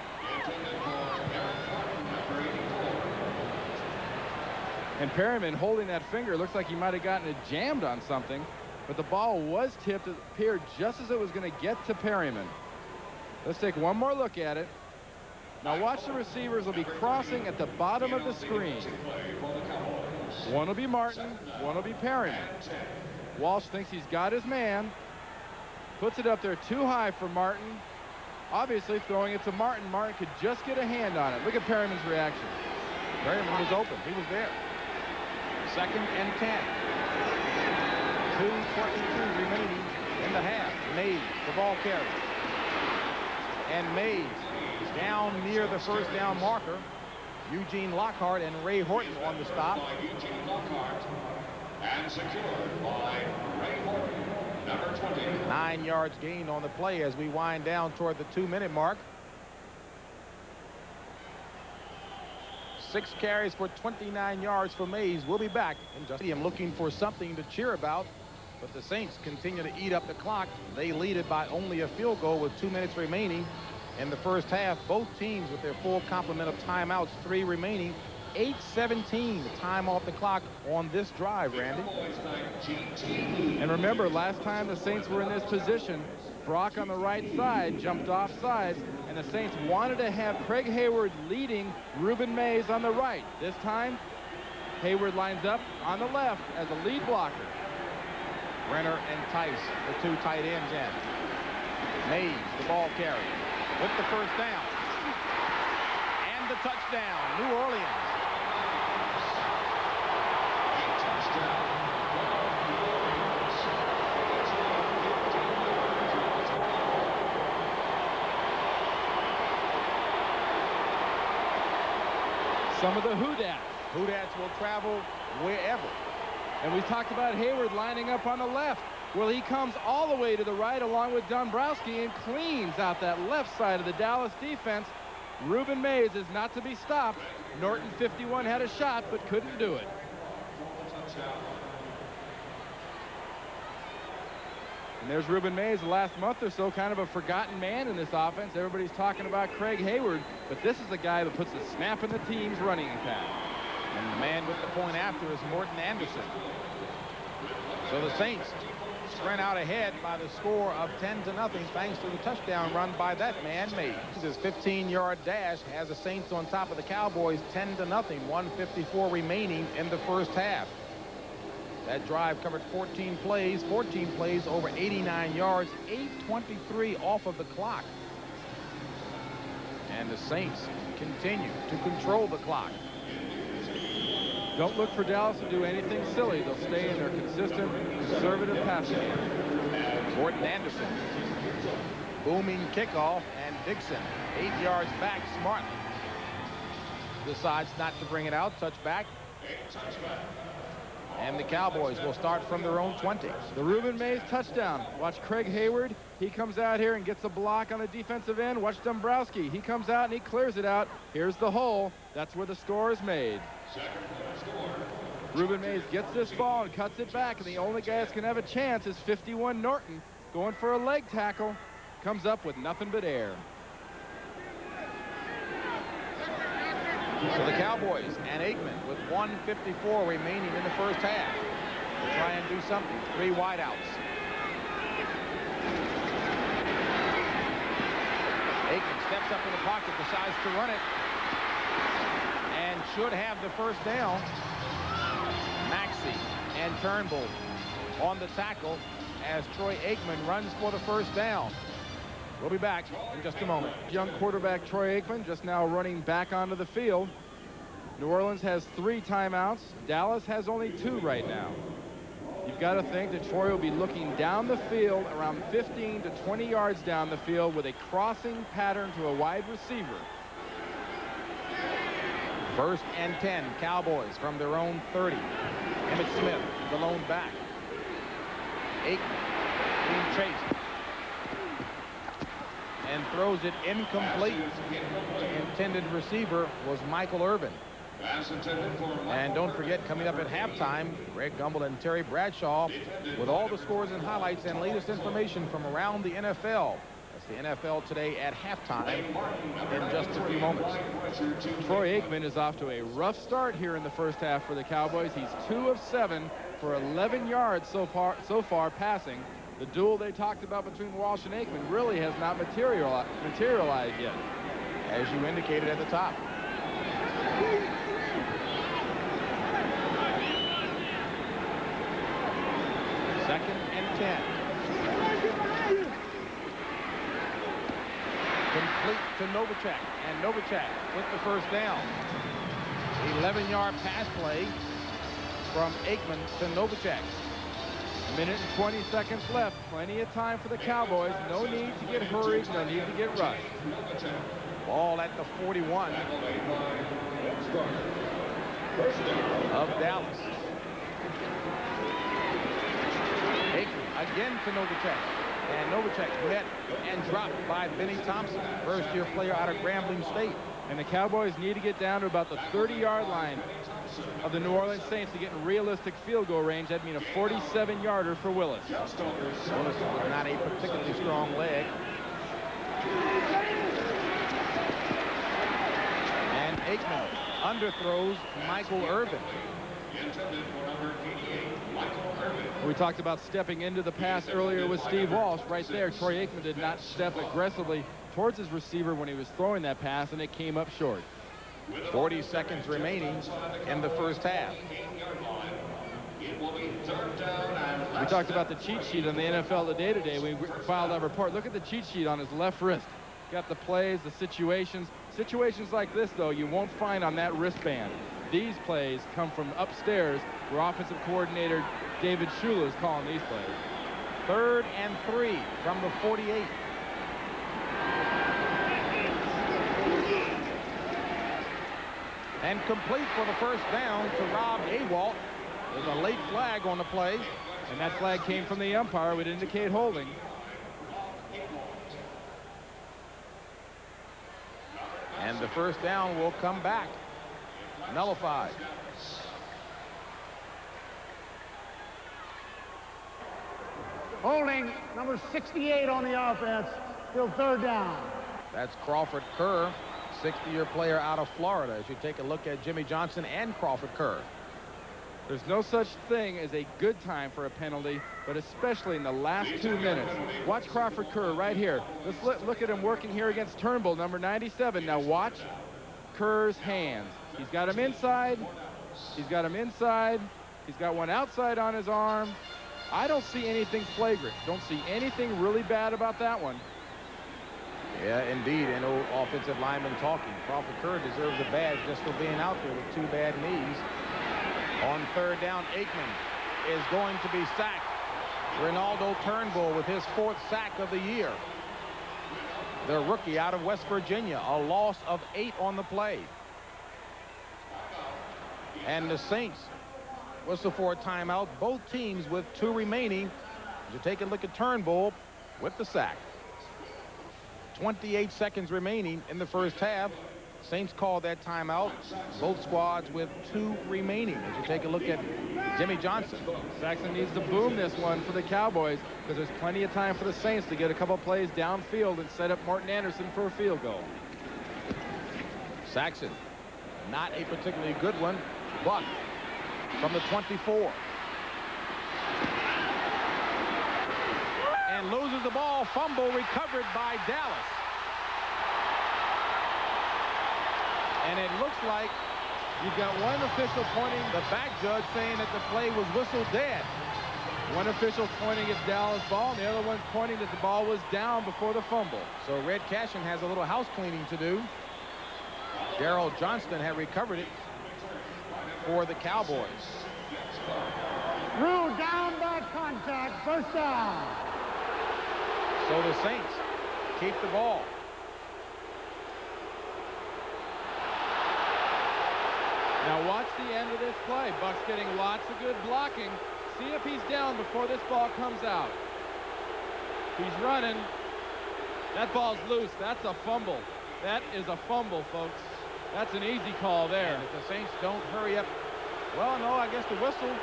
And Perryman holding that finger, looks like he might have gotten it jammed on something, but the ball was tipped. It appeared just as it was going to get to Perryman. Let's take one more look at it. Now watch the receivers will be crossing at the bottom of the screen. One will be Martin, one will be Perryman. Walsh thinks he's got his man. Puts it up there too high for Martin. Obviously throwing it to Martin. Martin could just get a hand on it. Look at Perryman's reaction. Perryman was open. He was there. 2nd and 10. 2:22 remaining in the half. Mays, the ball carrier. And Mays down near the first down marker. Eugene Lockhart and Ray Horton on the stop. By Eugene Lockhart and secured by Ray Horton, number 20. 9 yards gained on the play as we wind down toward the 2-minute mark. 6 carries for 29 yards for Mays. We'll be back in just looking for something to cheer about, but the Saints continue to eat up the clock. They lead it by only a field goal with 2 minutes remaining in the first half. Both teams with their full complement of timeouts, 3 remaining. 8:17 time off the clock on this drive, Randy. And remember, last time the Saints were in this position, Brock on the right side jumped off sides, and the Saints wanted to have Craig Hayward leading Ruben Mays on the right. This time, Hayward lines up on the left as a lead blocker. Renner and Tice, the 2 tight ends in. Mays, the ball carrier, with the first down. And the touchdown, New Orleans. Some of the Whodats. Whodats will travel wherever. And we talked about Hayward lining up on the left. Well, he comes all the way to the right along with Dombrowski and cleans out that left side of the Dallas defense. Ruben Mays is not to be stopped. Norton 51 had a shot but couldn't do it. And there's Ruben Mays, the last month or so, kind of a forgotten man in this offense. Everybody's talking about Craig Hayward, but this is the guy that puts a snap in the team's running attack. And the man with the point after is Morton Anderson. So the Saints sprint out ahead by the score of 10-0 thanks to the touchdown run by that man, Mays. His 15-yard dash has the Saints on top of the Cowboys 10-0, 1:54 remaining in the first half. That drive covered 14 plays over 89 yards, 8:23 off of the clock. And the Saints continue to control the clock. Don't look for Dallas to do anything silly. They'll stay in their consistent, conservative passing game. Morton Anderson, booming kickoff, and Dixon 8 yards back smartly. Decides not to bring it out, touchback. And the Cowboys will start from their own 20. The Ruben Mays touchdown. Watch Craig Hayward. He comes out here and gets a block on the defensive end. Watch Dombrowski. He comes out and he clears it out. Here's the hole. That's where the score is made. Ruben Mays gets this ball and cuts it back, and the only guy that's going to have a chance is 51 Norton, going for a leg tackle. Comes up with nothing but air. So the Cowboys and Aikman with 1:54 remaining in the first half to try and do something. 3 wideouts. Aikman steps up in the pocket, decides to run it, and should have the first down. Maxey and Turnbull on the tackle as Troy Aikman runs for the first down. We'll be back in just a moment. Young quarterback Troy Aikman just now running back onto the field. New Orleans has 3 timeouts. Dallas has only 2 right now. You've got to think that Troy will be looking down the field around 15 to 20 yards down the field with a crossing pattern to a wide receiver. First and 10, Cowboys from their own 30. Emmitt Smith, the lone back. Aikman being chased. And throws it incomplete. The intended receiver was Michael Irvin. And don't forget, coming up at halftime, Greg Gumbel and Terry Bradshaw with all the scores and highlights and latest information from around the NFL. That's the NFL Today at halftime in just a few moments. Troy Aikman is off to a rough start here in the first half for the Cowboys. He's 2 of 7 for 11 yards so far passing. The duel they talked about between Walsh and Aikman really has not materialized yet. As you indicated at the top. Second and 10. Complete to Novacek, and Novacek with the first down. 11-yard pass play from Aikman to Novacek. A minute and 20 seconds left. Plenty of time for the Cowboys. No need to get hurried. No need to get rushed. Ball at the 41. of Dallas. Aikman again to Novacek. And Novacek met and dropped by Benny Thompson, first-year player out of Grambling State. And the Cowboys need to get down to about the 30-yard line of the New Orleans Saints to get in realistic field goal range. That'd mean a 47-yarder for Willis. Willis was not a particularly strong leg. And Aikman underthrows Michael Irvin. We talked about stepping into the pass earlier with Steve Walsh. Right there, Troy Aikman did not step aggressively towards his receiver when he was throwing that pass, and it came up short. 40 seconds remaining in the first half. We talked about the cheat sheet on the NFL Today. We filed that report. Look at the cheat sheet on his left wrist. Got the plays, the situations. Situations like this, though, you won't find on that wristband. These plays come from upstairs, where offensive coordinator David Shula is calling these plays. 3rd and 3 from the 48. And complete for the first down to Rob Awalt. There's a late flag on the play. And that flag came from the umpire. Would indicate holding. And the first down will come back. Nullified. Holding number 68 on the offense. Still 3rd down. That's Crawford Kerr, 60-year player out of Florida, as you take a look at Jimmy Johnson and Crawford Kerr. There's no such thing as a good time for a penalty, but especially in the last 2 minutes. Watch Crawford Kerr right here. Let's look at him working here against Turnbull, number 97. Now watch Kerr's hands. He's got him inside. He's got him inside. He's got one outside on his arm. I don't see anything flagrant. Don't see anything really bad about that one. Yeah, indeed. And old offensive lineman talking. Crawford Kerr deserves a badge just for being out there with 2 bad knees. On 3rd down, Aikman is going to be sacked. Ronaldo Turnbull with his 4th sack of the year. The rookie out of West Virginia. A loss of 8 on the play. And the Saints whistle for a timeout. Both teams with 2 remaining. As you take a look at Turnbull with the sack. 28 seconds remaining in the first half. Saints call that timeout. Both squads with 2 remaining. As you take a look at Jimmy Johnson. Saxon needs to boom this one for the Cowboys, because there's plenty of time for the Saints to get a couple plays downfield and set up Morton Anderson for a field goal. Saxon, not a particularly good one. Buck from the 24. And loses the ball. Fumble recovered by Dallas. And it looks like you've got one official pointing, the back judge saying that the play was whistled dead. One official pointing at Dallas' ball, and the other one's pointing that the ball was down before the fumble. So Red Cashin has a little house cleaning to do. Darrell Johnston had recovered it for the Cowboys. Ruled down by contact. 1st down. So the Saints keep the ball. Now watch the end of this play. Buck's getting lots of good blocking. See if he's down before this ball comes out. He's running. That ball's loose. That's a fumble. That is a fumble, folks. That's an easy call there. And if the Saints don't hurry up, well, no, I guess the whistle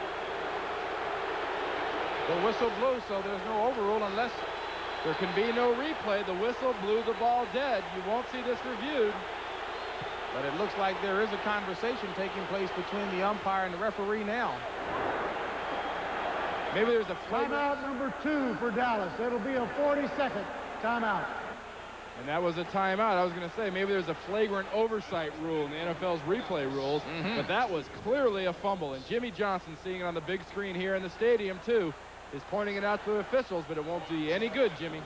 blew, so there's no overrule unless there can be no replay. The whistle blew the ball dead. You won't see this reviewed. But it looks like there is a conversation taking place between the umpire and the referee now. Maybe there's a timeout number 2 for Dallas. It'll be a 40-second timeout. And that was a timeout. I was going to say maybe there's a flagrant oversight rule in the NFL's replay rules, but that was clearly a fumble. And Jimmy Johnson, seeing it on the big screen here in the stadium too, is pointing it out to the officials, but it won't do you any good, Jimmy.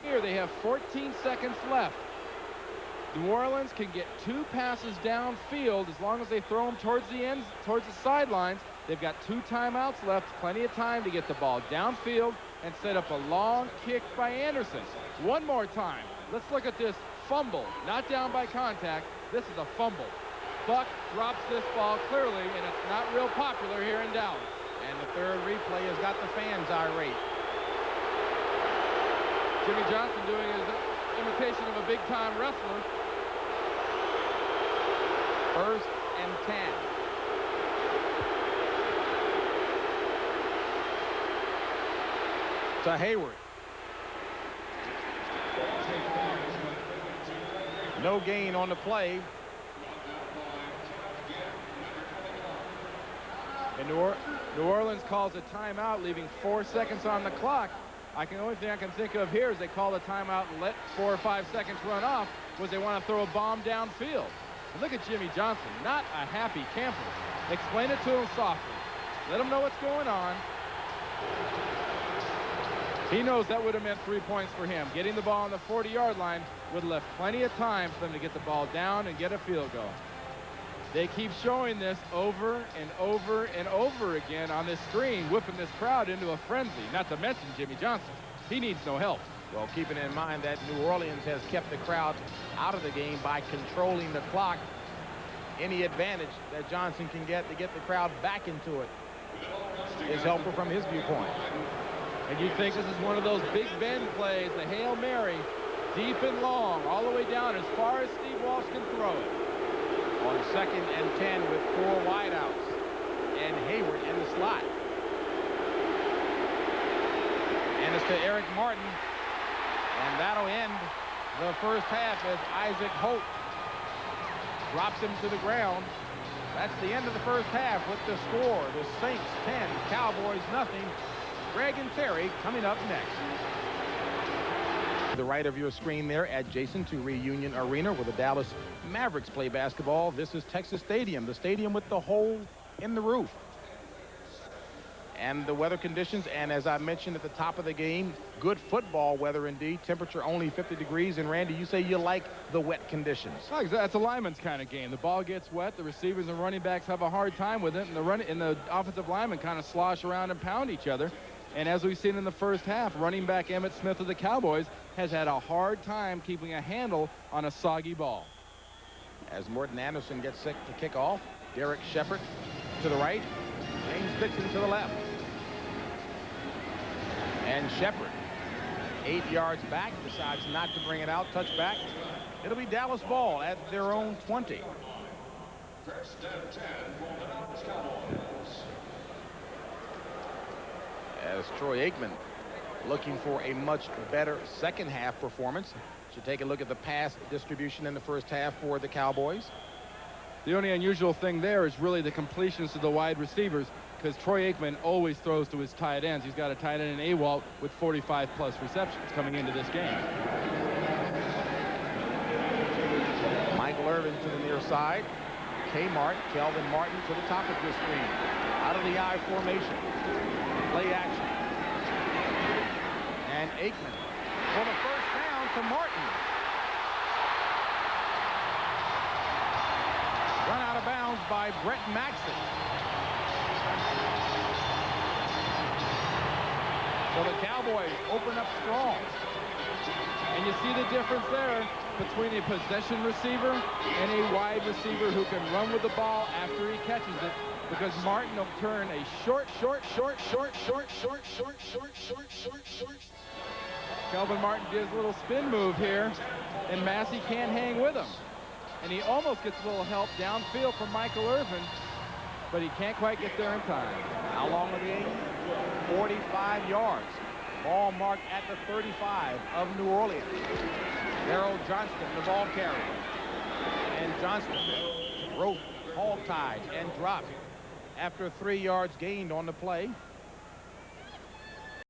Here they have 14 seconds left. New Orleans can get 2 passes downfield as long as they throw them towards the ends, towards the sidelines. They've got 2 timeouts left, plenty of time to get the ball downfield and set up a long kick by Anderson. One more time. Let's look at this fumble, not down by contact. This is a fumble. Buck drops this ball clearly, and it's not real popular here in Dallas. And the third replay has got the fans irate. Jimmy Johnson doing his imitation of a big-time wrestler. First and 10. To Hayward. No gain on the play. And New Orleans calls a timeout, leaving 4 seconds on the clock. The only thing I can think of here is they call a timeout and let 4 or 5 seconds run off was they want to throw a bomb downfield. And look at Jimmy Johnson, not a happy camper. Explain it to him softly. Let him know what's going on. He knows that would have meant 3 points for him. Getting the ball on the 40-yard line would have left plenty of time for them to get the ball down and get a field goal. They keep showing this over and over and over again on this screen, whipping this crowd into a frenzy, not to mention Jimmy Johnson. He needs no help. Well, keeping in mind that New Orleans has kept the crowd out of the game by controlling the clock. Any advantage that Johnson can get to get the crowd back into it is helpful from his viewpoint. And you think this is one of those Big Ben plays, the Hail Mary, deep and long, all the way down as far as Steve Walsh can throw it. On second and 10 with 4 wideouts and Hayward in the slot. And it's to Eric Martin. And that'll end the first half as Isaac Hope drops him to the ground. That's the end of the first half with the score. The Saints 10, Cowboys nothing. Greg and Terry coming up next. To the right of your screen there, adjacent to Reunion Arena where the Dallas Mavericks play basketball. This is Texas Stadium, the stadium with the hole in the roof. And the weather conditions, and as I mentioned at the top of the game, good football weather indeed. Temperature only 50 degrees. And Randy, you say you like the wet conditions. That's a lineman's kind of game. The ball gets wet, the receivers and running backs have a hard time with it, and the offensive linemen kind of slosh around and pound each other. And as we've seen in the first half, running back Emmitt Smith of the Cowboys has had a hard time keeping a handle on a soggy ball. As Morton Anderson gets set to kick off, Derek Shepard to the right, James Dixon to the left. And Shepard, 8 yards back, decides not to bring it out, touchback. It'll be Dallas ball at their own 20. First and 10 for the Dallas Cowboys. As Troy Aikman looking for a much better second half performance. Should take a look at the pass distribution in the first half for the Cowboys. The only unusual thing there is really the completions to the wide receivers, because Troy Aikman always throws to his tight ends. He's got a tight end in AWalt with 45-plus receptions coming into this game. Michael Irvin to the near side. Kmart, Kelvin Martin to the top of the screen. Out of the I formation. Play action. And Aikman for the first down to Martin. Run out of bounds by Brett Maxson. So the Cowboys open up strong. And you see the difference there between a possession receiver and a wide receiver who can run with the ball after he catches it, because Martin will turn a short. Kelvin Martin gives a little spin move here, and Massey can't hang with him. And he almost gets a little help downfield from Michael Irvin, but he can't quite get there in time. How long of the game? 45 yards. Ball marked at the 35 of New Orleans. Darrell Johnston, the ball carrier. And Johnston broke, hog-tied, and dropped after 3 yards gained on the play.